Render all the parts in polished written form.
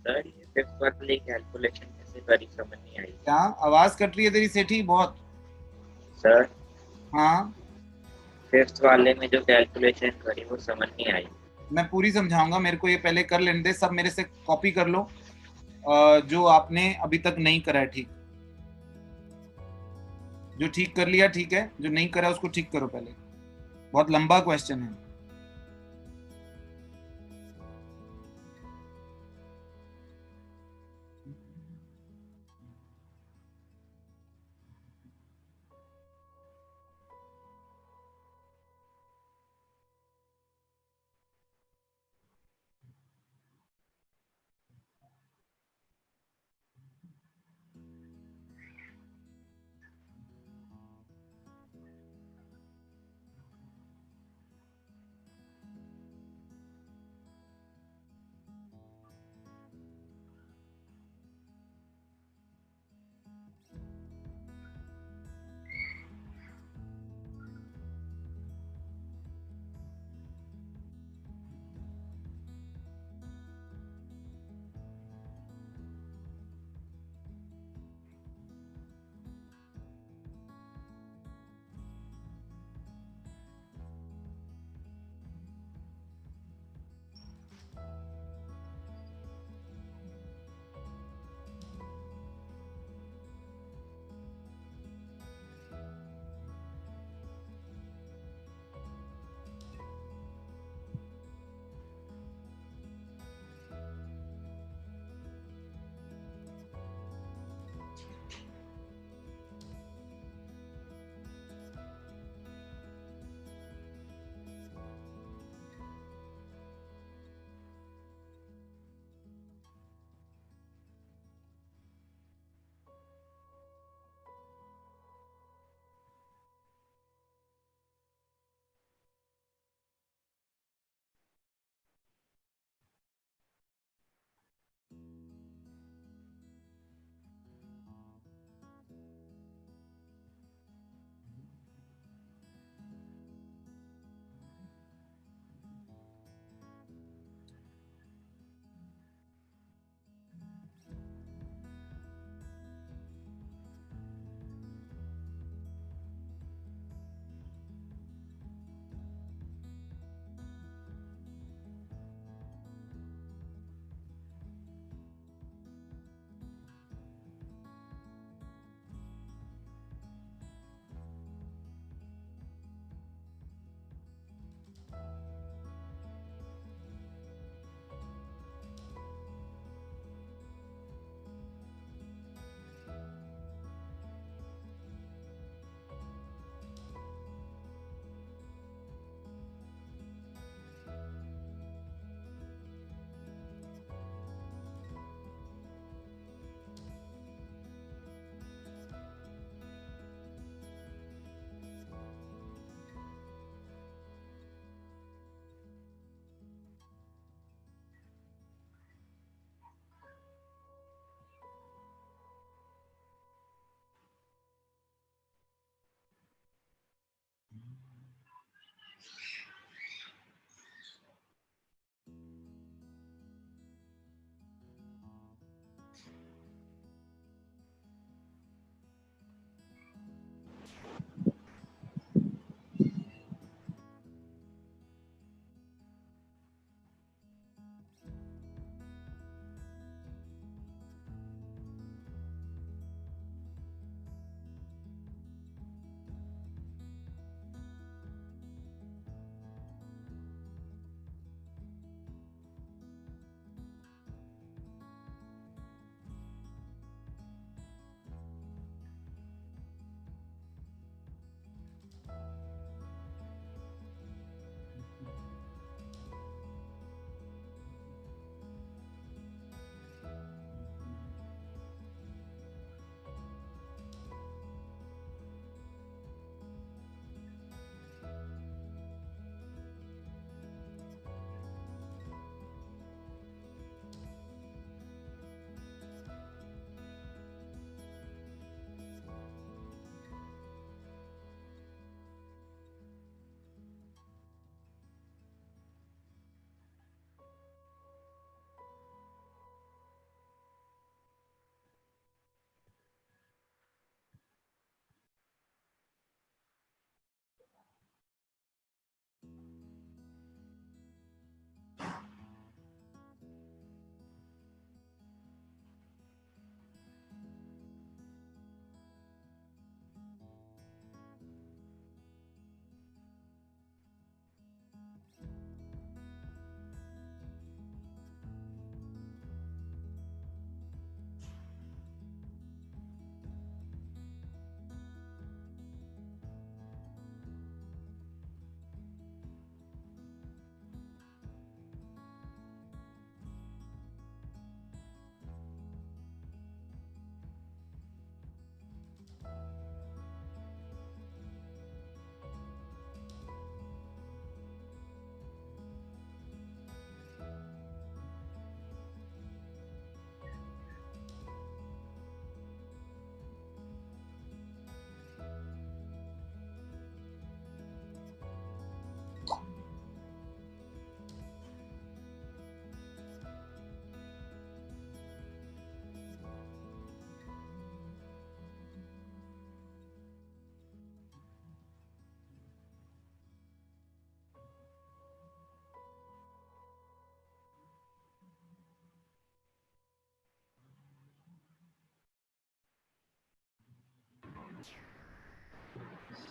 Sir ये fifth वाली calculation कैसे करी समझ नहीं आई। क्या आवाज कट रही है तेरी सेठी बहुत। सर हाँ, फिफ्थ वाले में जो कैलकुलेशन करी वो समझ नहीं आई। मैं पूरी समझाऊंगा, मेरे को ये पहले कर लेने दे, सब मेरे से कॉपी कर लो। जो आपने अभी तक नहीं करा है ठीक। जो ठीक कर लिया ठीक है, जो नहीं करा उसको ठीक करो पहले। बहुत लंबा क्वेश्चन है।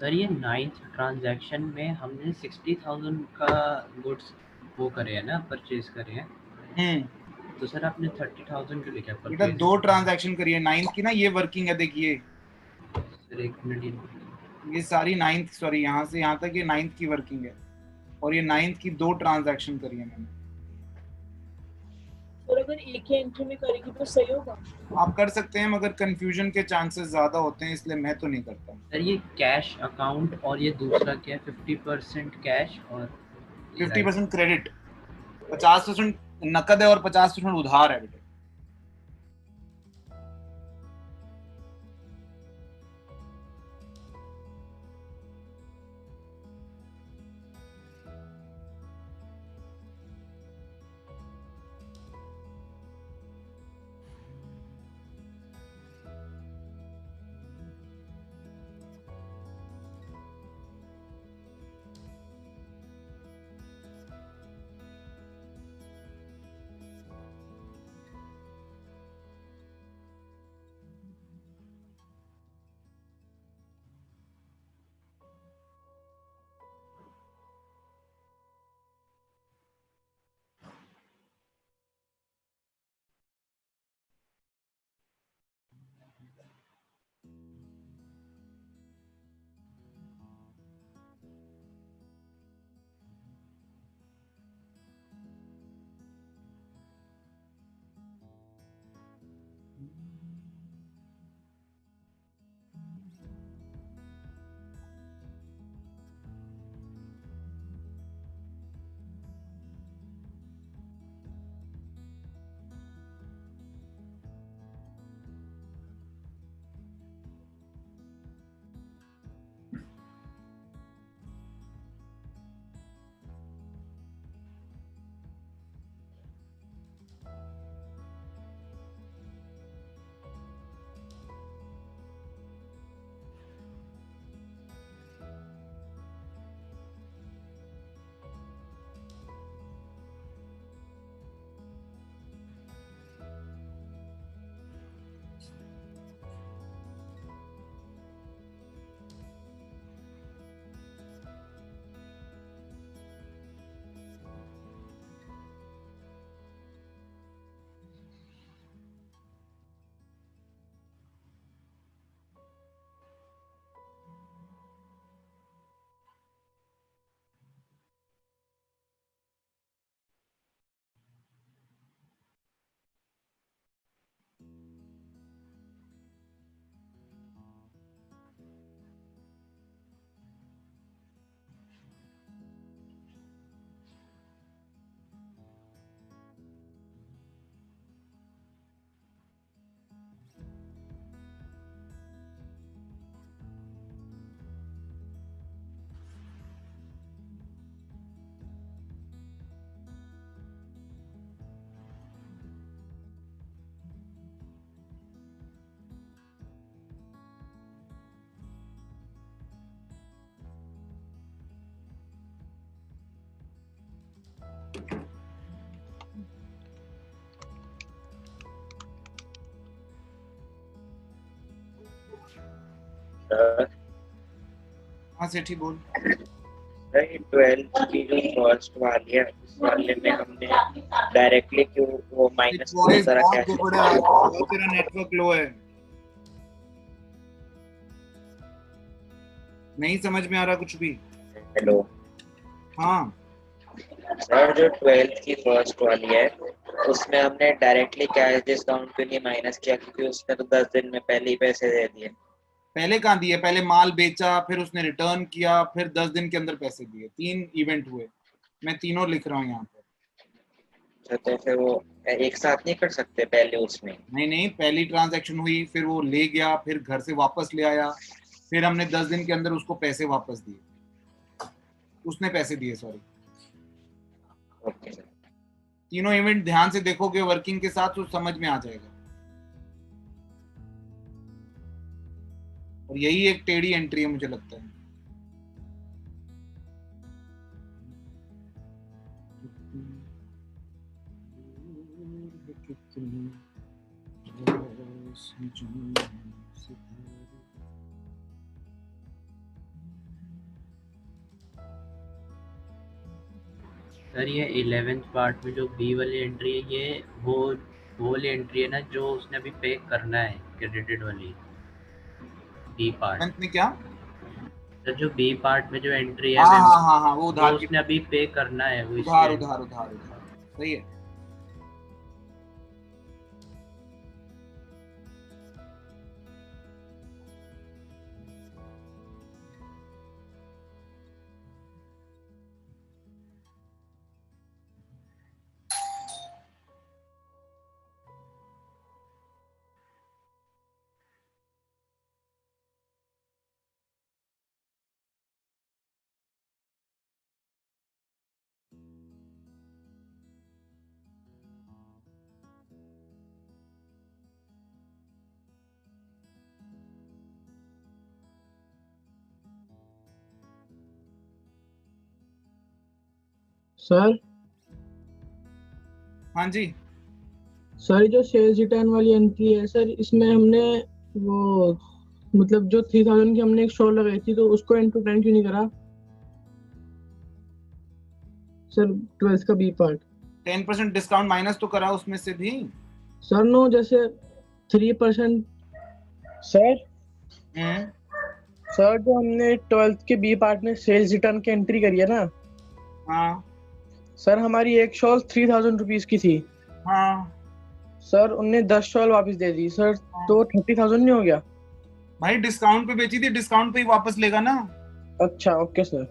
सर ये 9th ट्रांजैक्शन में हमने 60,000 का गुड्स वो करे हैं ना, परचेज करे हैं। तो सर आपने 30,000 क्यों लिखा बेटा परचेज? 2 ट्रांजैक्शन करिए 9th की ना, ये वर्किंग है देखिए, सर एक मिनट, ये सारी 9th, सॉरी यहाँ से यहाँ तक ये 9th की वर्किंग है, और ये 9th की 2 ट्रांजैक्शन करिए मैंने। और अगर एक ही एंट्री में करेगी तो सही होगा? आप कर सकते हैं मगर कंफ्यूजन के चांसेस ज्यादा होते हैं, इसलिए मैं तो नहीं करता। सर ये कैश अकाउंट और ये दूसरा क्या है? 50% कैश और 50% क्रेडिट, 50% नकद है और 50% उधार है बेटे। सर हाँ सेठी बोल। सर 12th की जो फर्स्ट वाली है उस वाले में हमने डायरेक्टली क्यों वो माइनस वॉइस सारा बहुत कैश गड़बड़ है, बहुत तेरा नेटवर्क लो है, नहीं समझ में आ रहा कुछ भी। हेलो हाँ सर, जो 12th की फर्स्ट वाली है उसमें हमने डायरेक्टली कैश डिस्काउंट क्यों नहीं माइनस किया, क्योंकि उसने तो 10 दिन में पहले ही पैसे दे दिए। पहले कहाँ दिए, पहले माल बेचा, फिर उसने रिटर्न किया, फिर 10 दिन के अंदर पैसे दिए, 3 इवेंट हुए, मैं तीनों लिख रहा हूँ यहाँ पर। तो फिर वो एक साथ नहीं कर सकते पहले उसमें? नहीं नहीं, पहली ट्रांजैक्शन हुई, फिर वो ले गया, फिर घर से वापस ले आया, फिर हमने 10 दिन के अंदर उसको पैसे वापस दिए, उसने पैसे दिए, सॉरी। Okay sir. तीनों इवेंट ध्यान से देखोगे वर्किंग के साथ तो समझ में आ जाएगा। और यही एक टेढ़ी एंट्री है मुझे लगता है। सर ये 11th पार्ट में जो बी वाली एंट्री है, ये वो वाली एंट्री है ना जो उसने अभी पे करना है, क्रेडिटेड वाली बी पार्ट। में क्या? सर जो बी पार्ट में जो एंट्री है हाँ वो हाँ हाँ हाँ, वो उधार की, उसने अभी पे करना है, वो उधार इसलिए। उधार उधार उधार, सही है। सर हाँ जी, सर जो सेल्स रिटर्न वाली एंट्री है सर, इसमें हमने वो मतलब जो 3000 की हमने एक शो लगाई थी, तो उसको एंड टू 10 क्यों नहीं करा सर? 12th का बी पार्ट 10% डिस्काउंट माइनस तो करा उसमें से भी। सर। नो, जैसे 3% सर। सर जो हमने 12th के बी पार्ट में सेल्स रिटर्न की एंट्री करी है ना हाँ सर, हमारी एक शॉल 3000 रुपीज की थी हाँ सर, उनने 10 शॉल वापस दे दी सर, तो 30,000 नहीं हो गया? भाई डिस्काउंट पे बेची थी, डिस्काउंट पे ही वापस लेगा ना। अच्छा, ओके सर।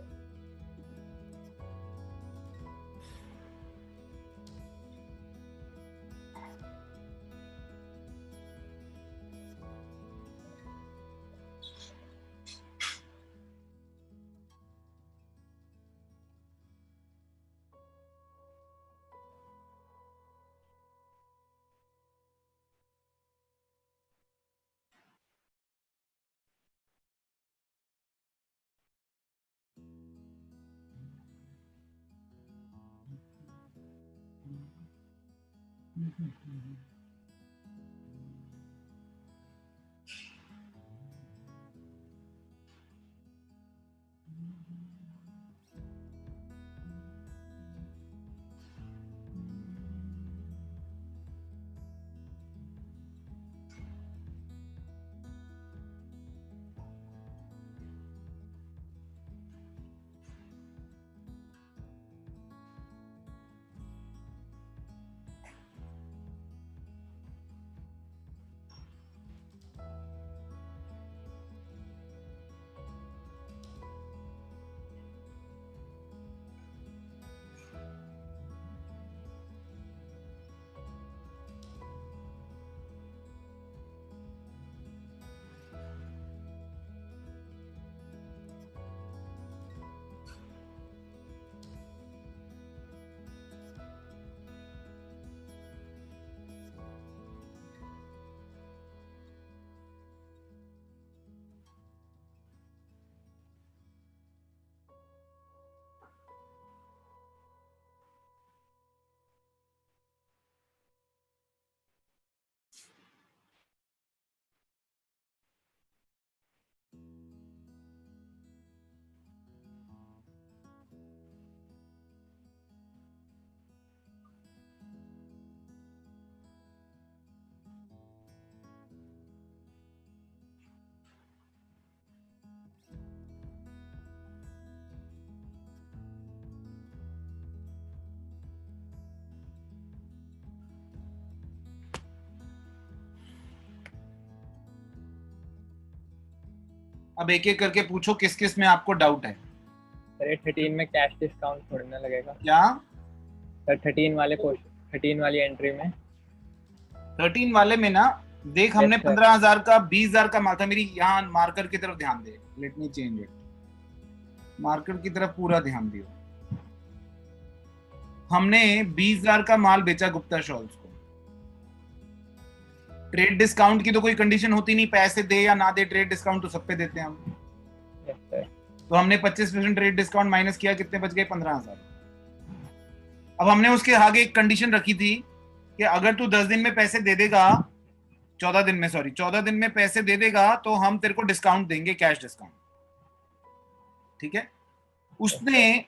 अब एक एक करके पूछो किस किस में आपको डाउट है। सर ये 13 में कैश डिस्काउंट छोड़ना लगेगा क्या? सर 13 वाली एंट्री में 13 वाले में ना देख, हमने 15,000 का 20,000 का माल था। मेरी यहाँ मार्कर की तरफ ध्यान दे, let me change it, marker की तरफ पूरा ध्यान दियो। हमने 20,000 का माल बेचा गुप्ता शॉल्स को। ट्रेड डिस्काउंट की तो कोई कंडीशन होती नहीं, पैसे दे या ना दे, ट्रेड डिस्काउंट तो सब पे देते हैं हम। तो हमने 25% ट्रेड डिस्काउंट माइनस किया, कितने बच गए? 15,000। अब हमने उसके आगे एक कंडीशन रखी थी कि अगर तू 10 दिन में पैसे दे देगा, 14 दिन में, सॉरी 14 दिन में पैसे दे देगा तो हम तेरे को डिस्काउंट देंगे, कैश डिस्काउंट। ठीक है? उसने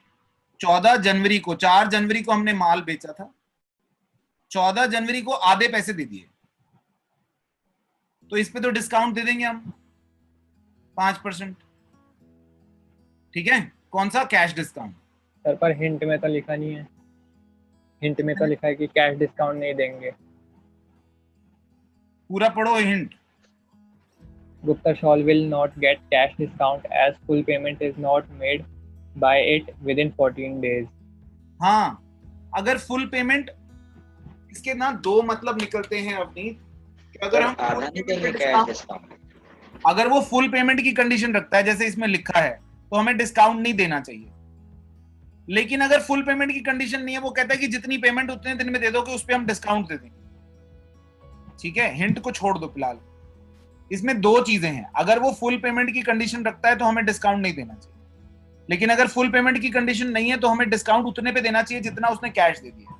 14 जनवरी को, 4 जनवरी को हमने माल बेचा था, 14 जनवरी को आधे पैसे दे दिए, तो इस पे तो डिस्काउंट दे देंगे हम 5%। ठीक है, कौन सा? Cash discount. सर पर हिंट में तो लिखा नहीं है, हिंट में तो लिखा है कि कैश डिस्काउंट नहीं देंगे। पूरा पढ़ो hint. Gupta Shawl will not get cash discount as full payment is not made by it within 14 days. हाँ, अगर फुल पेमेंट, इसके ना दो मतलब निकलते हैं अवनीत, कि अगर हम आधा नहीं देंगे कैश डिस्काउंट, अगर वो फुल पेमेंट की कंडीशन रखता है जैसे इसमें लिखा है, तो हमें डिस्काउंट नहीं देना चाहिए। लेकिन अगर फुल पेमेंट की कंडीशन नहीं है, वो कहता है कि जितनी पेमेंट उतने दिन में दे दोगे उस पे हम डिस्काउंट दे देंगे। ठीक है, हिंट को छोड़ दो फिलहाल। इसमें दो चीजें हैं, अगर वो फुल पेमेंट की कंडीशन रखता है तो हमें डिस्काउंट नहीं देना चाहिए, लेकिन अगर फुल पेमेंट की कंडीशन नहीं है तो हमें डिस्काउंट उतने पे देना चाहिए जितना उसने कैश दे दिया।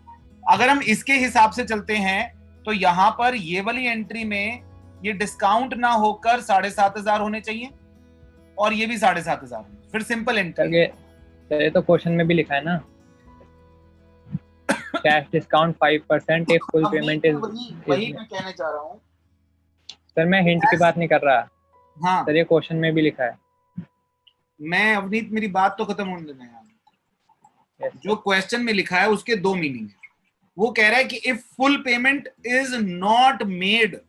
अगर हम इसके हिसाब से चलते हैं तो यहाँ पर ये वाली एंट्री में ये डिस्काउंट ना होकर 7,500 होने चाहिए और ये भी 7,500। फिर सिंपल एंट्री। ये तो क्वेश्चन में भी लिखा है ना, cash discount 5% if full payment is। वही मैं कहने चाह रहा हूँ सर, मैं हिंट की बात नहीं कर रहा। हाँ सर, ये क्वेश्चन में भी लिखा है। मैं अवनीत, मेरी बात तो खत्म होने देना यार। जो क्वेश्चन में लिखा है उसके दो मीनिंग है। वो कह रहा है कि if full payment is not made,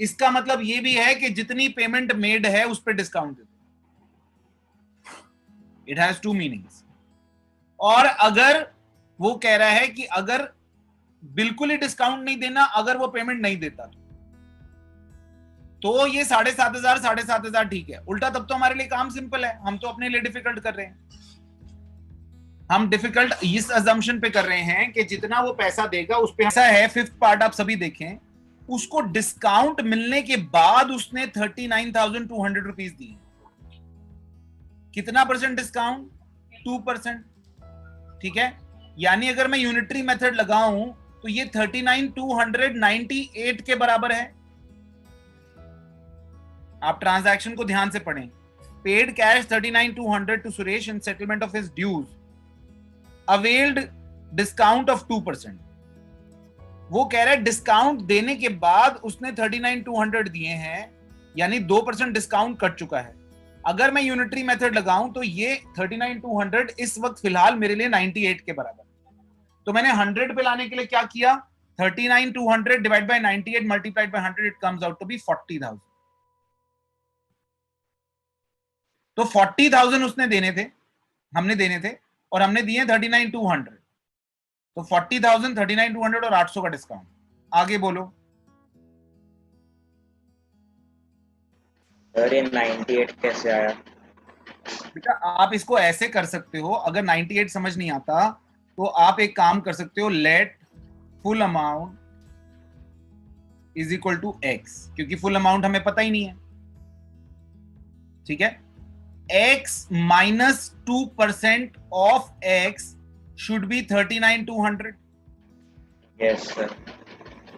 इसका मतलब ये भी है कि जितनी पेमेंट मेड है उस पर डिस्काउंट दे दो। It has two meanings. और अगर वो कह रहा है कि अगर बिल्कुल ही डिस्काउंट नहीं देना, अगर वो पेमेंट नहीं देता तो ये 7,500 ठीक है। उल्टा तब तो हमारे लिए काम सिंपल है, हम तो अपने लिए डिफिकल्ट कर रहे हैं। हम डिफिकल्ट इस अजम्पशन पे कर रहे हैं कि जितना वो पैसा देगा उस पे ऐसा है। फिफ्थ पार्ट आप सभी देखें, उसको डिस्काउंट मिलने के बाद उसने 39,200 रुपीज दिए। कितना परसेंट डिस्काउंट? 2%। ठीक है, यानी अगर मैं यूनिटरी मेथड लगाऊं तो ये 39,298 के बराबर है। आप ट्रांजैक्शन को ध्यान से पढ़ें। Paid cash 39,200 to Suresh in settlement of his dues, availed discount of 2%। वो कह रहा है डिस्काउंट देने के बाद उसने 39,200 दिए हैं, यानी 2% डिस्काउंट कट चुका है। अगर मैं यूनिटरी मेथड लगाऊं तो ये 39,200 इस वक्त फिलहाल मेरे लिए 98 के बराबर। तो मैंने 100 पे लाने के लिए क्या किया? 39,200 divide by 98 multiplied by 100, it comes out to be 40,000। तो 40,000 उसने देने थे, हमने देने थे, और हमने दिए 39,200। तो 40,000, 39,200 और 800 का डिस्काउंट। आगे बोलो। सर ये 98 कैसे आया? बेटा आप इसको ऐसे कर सकते हो, अगर 98 समझ नहीं आता तो आप एक काम कर सकते हो, let full amount is equal to X, क्योंकि फुल अमाउंट हमें पता ही नहीं है। ठीक है, x minus 2% of x should be 39,200। Yes sir.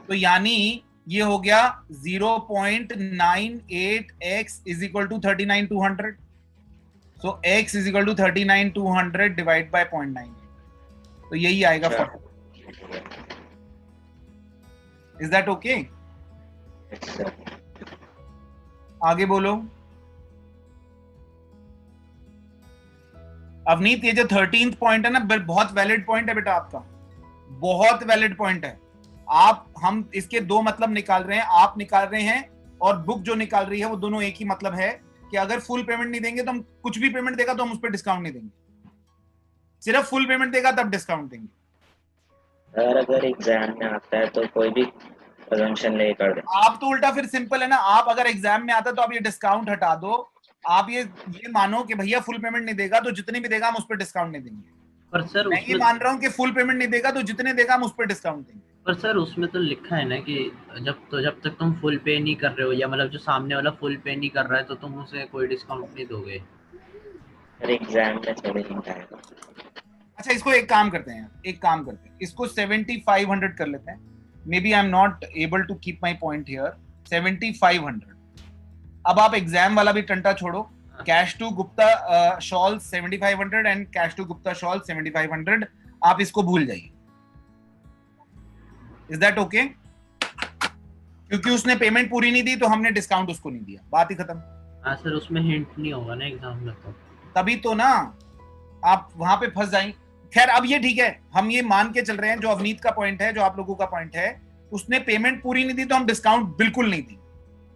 तो यानी ये हो गया 0.98x is equal to 39,200। so x is equal to 39,200 divided by 0.98, तो यही आएगा 40। is that okay? Yes sir. आगे बोलो। अवनीत ये जो 13th पॉइंट है ना, बहुत वैलिड पॉइंट है बेटा आपका, बहुत वैलिड पॉइंट है। हम इसके दो मतलब निकाल रहे हैं, आप निकाल रहे हैं और बुक जो निकाल रही है, वो दोनों एक ही मतलब है कि अगर फुल पेमेंट नहीं देंगे तो हम, कुछ भी पेमेंट देगा तो हम उस पर डिस्काउंट नहीं देंगे, सिर्फ फुल पेमेंट देगा तब डिस्काउंट देंगे। अगर एग्जाम में आता है तो कोई भी assumption ले कर दे। आप तो उल्टा फिर सिंपल है ना, आप अगर एग्जाम में आता तो आप ये डिस्काउंट हटा दो, आप ये मानो कि भैया फुल पेमेंट नहीं देगा तो जितने भी देगा हम उस पर डिस्काउंट नहीं देंगे। पर सर मैं ये मान रहा हूँ कि फुल पेमेंट नहीं देगा तो जितने देगा हम उस पर डिस्काउंट देंगे। पर सर उसमें तो लिखा है ना कि जब तक तुम फुल पे नहीं कर रहे हो, या मतलब जो सामने वाला फुल पे नहीं कर रहा है तो तुम उसे कोई डिस्काउंट नहीं दोगे। सर एग्जाम में थोड़ी हिंट आएगा। अच्छा इसको एक काम करते हैं, इसको 7,500 कर लेते हैं। May be I am not able to keep my point here. 7,500। अब आप एग्जाम वाला भी टंटा छोड़ो, cash to Gupta shall 7500 and cash to Gupta shall 7500, आप इसको भूल जाइए। Is that okay? क्योंकि उसने पेमेंट पूरी नहीं दी तो हमने डिस्काउंट उसको नहीं दिया, बात ही खत्म। हाँ सर, उसमें हिंट नहीं होगा ना एग्जाम में, तो तभी तो ना आप वहां पे फंस जाएंगे। खैर अब ये ठीक है, हम ये मान के चल रहे हैं, जो अवनीत का पॉइंट है, जो आप लोगों का पॉइंट है, उसने पेमेंट पूरी नहीं दी तो हम डिस्काउंट बिल्कुल नहीं दी,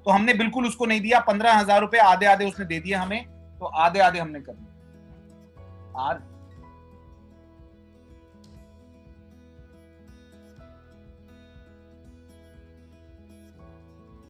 तो हमने बिल्कुल उसको नहीं दिया। 15,000 रुपए आधे आधे उसने दे दिए हमें, तो आधे आधे हमने कर दिए।